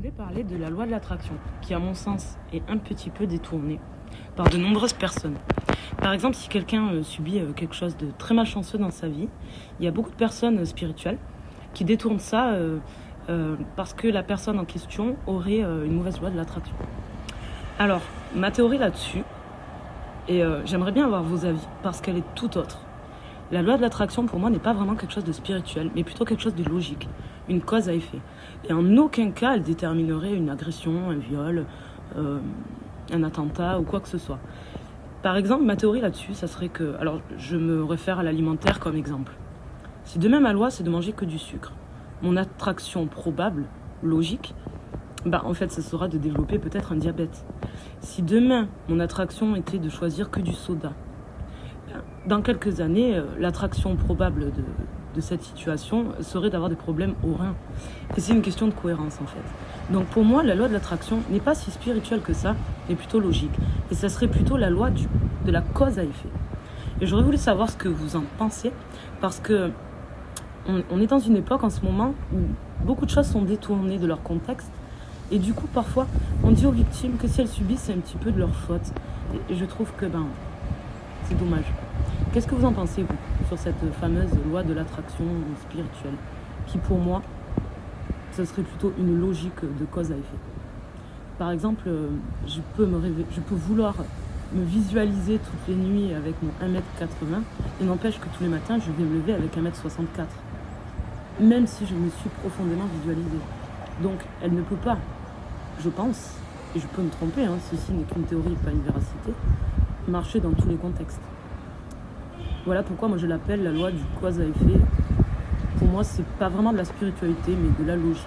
voulais parler de la loi de l'attraction, qui à mon sens est un petit peu détournée par de nombreuses personnes. Par exemple, si quelqu'un subit quelque chose de très malchanceux dans sa vie, il y a beaucoup de personnes spirituelles qui détournent ça parce que la personne en question aurait une mauvaise loi de l'attraction. Alors, ma théorie là-dessus, et j'aimerais bien avoir vos avis, parce qu'elle est tout autre. La loi de l'attraction, pour moi, n'est pas vraiment quelque chose de spirituel, mais plutôt quelque chose de logique, une cause à effet. Et en aucun cas, elle déterminerait une agression, un viol, un attentat ou quoi que ce soit. Par exemple, ma théorie là-dessus, ça serait que... Alors, je me réfère à l'alimentaire comme exemple. Si demain, ma loi, c'est de manger que du sucre, mon attraction probable, logique, en fait, ça sera de développer peut-être un diabète. Si demain, mon attraction était de choisir que du soda, dans quelques années, l'attraction probable de cette situation serait d'avoir des problèmes aux reins. Et c'est une question de cohérence, en fait. Donc pour moi, la loi de l'attraction n'est pas si spirituelle que ça, mais plutôt logique. Et ça serait plutôt la loi de la cause à effet. Et j'aurais voulu savoir ce que vous en pensez, parce que on est dans une époque en ce moment où beaucoup de choses sont détournées de leur contexte. Et du coup, parfois, on dit aux victimes que si elles subissent, c'est un petit peu de leur faute. Et je trouve que c'est dommage. Qu'est-ce que vous en pensez, vous, sur cette fameuse loi de l'attraction spirituelle, qui pour moi, ce serait plutôt une logique de cause à effet. Par exemple, je peux vouloir me visualiser toutes les nuits avec mon 1m80, et n'empêche que tous les matins, je vais me lever avec 1m64, même si je me suis profondément visualisée. Donc, elle ne peut pas, je pense, et je peux me tromper, ceci n'est qu'une théorie, pas une véracité, marcher dans tous les contextes. Voilà pourquoi moi je l'appelle la loi du cause à effet. Pour moi, c'est pas vraiment de la spiritualité, mais de la logique.